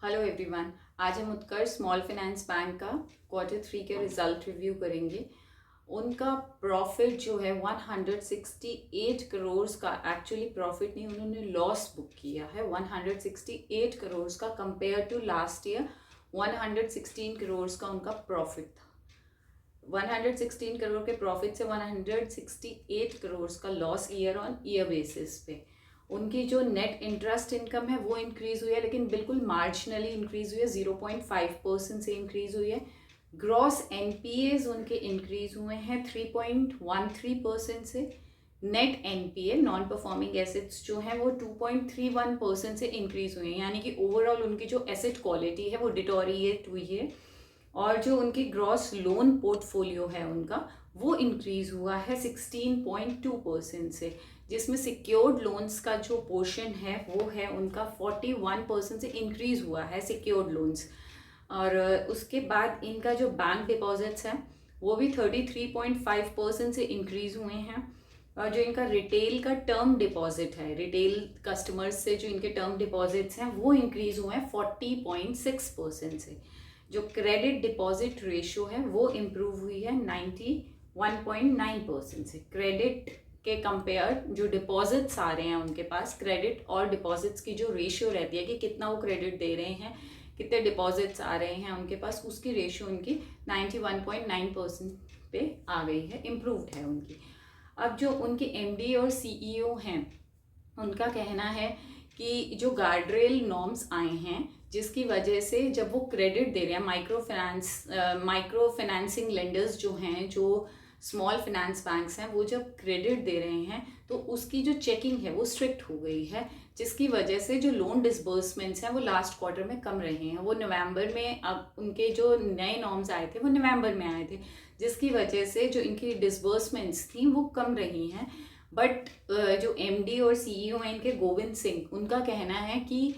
Hello everyone. आज हम उत्कर्ष small finance bank का Q3 के रिजल्ट रिव्यू करेंगे। उनका प्रॉफिट जो है 168 करोड़ का, एक्चुअली प्रॉफिट नहीं, उन्होंने लॉस बुक किया है 168 करोड़ का, compare to last year 116 crore का उनका प्रॉफिट था। 116 करोड़ के प्रॉफिट से 168 करोड़ का loss year on year basis पे। उनकी जो नेट इंटरेस्ट इनकम है वो इंक्रीज़ हुई है, लेकिन बिल्कुल मार्जिनली इंक्रीज़ हुई है, 0.5% से इंक्रीज़ हुई है। ग्रॉस एनपीएज उनके इंक्रीज़ हुए हैं 3.13% से। Net NPA non performing assets जो हैं वो 2.31% से इंक्रीज़ हुए हैं, यानी कि ओवरऑल उनकी जो एसेट क्वालिटी है वो डिटोरिएट हुई है। और जो उनकी ग्रॉस लोन पोर्टफोलियो है उनका वो इंक्रीज़ हुआ है 16.2% से, जिसमें सिक्योर्ड लोन्स का जो पोर्शन है वो है उनका 41% से इंक्रीज़ हुआ है सिक्योर्ड लोन्स। और उसके बाद इनका जो बैंक डिपॉजिट्स हैं वो भी 33.5% से इंक्रीज़ हुए हैं। और जो इनका रिटेल का टर्म डिपॉजिट है, रिटेल कस्टमर्स से जो इनके टर्म डिपॉजिट्स हैं वो इंक्रीज़ हुए हैं 40.6% से। जो क्रेडिट डिपॉजिट रेशियो है वो इम्प्रूव हुई है 91.9% से। क्रेडिट के कंपेयर जो डिपॉजिट्स आ रहे हैं उनके पास, क्रेडिट और डिपॉजिट्स की जो रेशियो रहती है कि कितना वो क्रेडिट दे रहे हैं, कितने डिपॉजिट्स आ रहे हैं उनके पास, उसकी रेशियो उनकी 91.9% पे आ गई है, इम्प्रूव्ड है उनकी। अब जो उनके एमडी और सीईओ हैं उनका कहना है कि जो गार्डरेल नॉर्म्स आए हैं जिसकी वजह से जब वो क्रेडिट दे रहे हैं, माइक्रो फाइनेंसिंग लेंडर्स जो हैं, जो स्मॉल फाइनेंस बैंक्स हैं, वो जब क्रेडिट दे रहे हैं तो उसकी जो चेकिंग है वो स्ट्रिक्ट हो गई है, जिसकी वजह से जो लोन डिसबर्समेंट्स हैं वो लास्ट क्वार्टर में कम रहे हैं। वो नवंबर में, अब उनके जो नए नॉर्म्स आए थे वो नवंबर में आए थे, जिसकी वजह से जो इनकी डिसबर्समेंट्स थी वो कम रही हैं। बट जो एमडी और सीईओ हैं इनके, गोविंद सिंह, उनका कहना है कि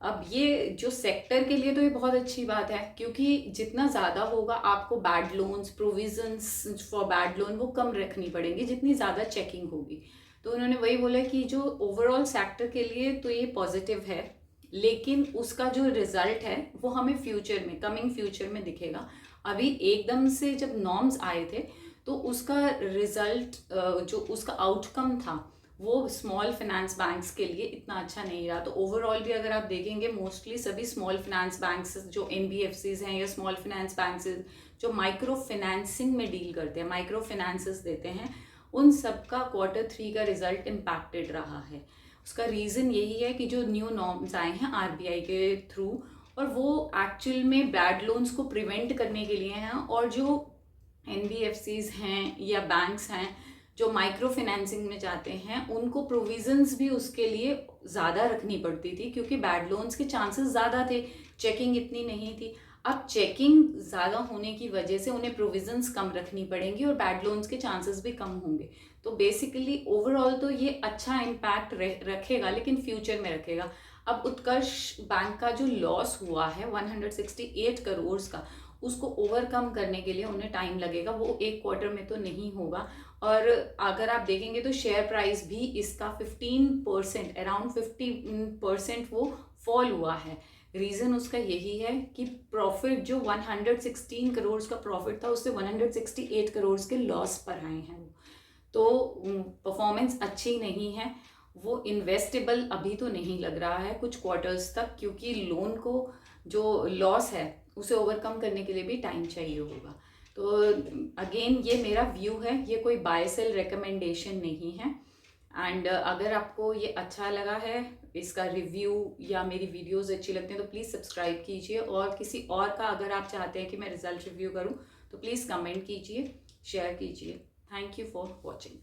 अब ये जो सेक्टर के लिए तो ये बहुत अच्छी बात है, क्योंकि जितना ज़्यादा होगा आपको bad loans, provisions for bad loan वो कम रखनी पड़ेंगी जितनी ज़्यादा चेकिंग होगी। तो उन्होंने वही बोला कि जो ओवरऑल सेक्टर के लिए तो ये पॉजिटिव है, लेकिन उसका जो रिजल्ट है वो हमें फ्यूचर में, कमिंग फ्यूचर में दिखेगा। अभी एकदम से जब नॉर्म्स आए थे तो उसका रिजल्ट, जो उसका आउटकम था वो स्मॉल फाइनेंस बैंक्स के लिए इतना अच्छा नहीं रहा। तो ओवरऑल भी अगर आप देखेंगे, मोस्टली सभी स्मॉल फाइनेंस बैंक्स जो एनबीएफसीज हैं या स्मॉल फाइनेंस बैंक्स जो माइक्रो फाइनेंसिंग में डील करते हैं, माइक्रो फाइनेंसेस देते हैं, उन सब का Q3 का रिजल्ट इम्पैक्टेड रहा है। उसका रीज़न यही है कि जो न्यू नॉर्म्स आए हैं आरबीआई के थ्रू, और वो एक्चुअल में बैड लोन्स को प्रिवेंट करने के लिए हैं। और जो एनबीएफसीज हैं या बैंक्स हैं जो माइक्रो फाइनेंसिंग में जाते हैं, उनको प्रोविजंस भी उसके लिए ज़्यादा रखनी पड़ती थी, क्योंकि बैड लोन्स के चांसेस ज़्यादा थे, चेकिंग इतनी नहीं थी। अब चेकिंग ज़्यादा होने की वजह से उन्हें प्रोविजंस कम रखनी पड़ेंगी और बैड लोन्स के चांसेस भी कम होंगे। तो बेसिकली ओवरऑल तो ये अच्छा इम्पैक्ट रखेगा, लेकिन फ्यूचर में रखेगा। अब उत्कर्ष बैंक का जो लॉस हुआ है 168 करोड़ का, उसको ओवरकम करने के लिए उन्हें टाइम लगेगा, वो एक क्वार्टर में तो नहीं होगा। और अगर आप देखेंगे तो शेयर प्राइस भी इसका 15%, अराउंड 50% वो फॉल हुआ है। रीज़न उसका यही है कि प्रॉफिट जो 116 करोड़ का प्रॉफिट था उससे 168 करोड़ के लॉस पर आए हैं वो। तो परफॉर्मेंस अच्छी नहीं है, वो इन्वेस्टेबल अभी तो नहीं लग रहा है कुछ क्वार्टर्स तक, क्योंकि लोन को जो लॉस है उसे ओवरकम करने के लिए भी टाइम चाहिए होगा। तो अगेन ये मेरा व्यू है, ये कोई बाय सेल रिकमेंडेशन नहीं है। एंड अगर आपको ये अच्छा लगा है, इसका रिव्यू या मेरी वीडियोस अच्छी लगती हैं तो प्लीज़ सब्सक्राइब कीजिए। और किसी और का अगर आप चाहते हैं कि मैं रिजल्ट रिव्यू करूं तो प्लीज़ कमेंट कीजिए, शेयर कीजिए। Thank you for watching.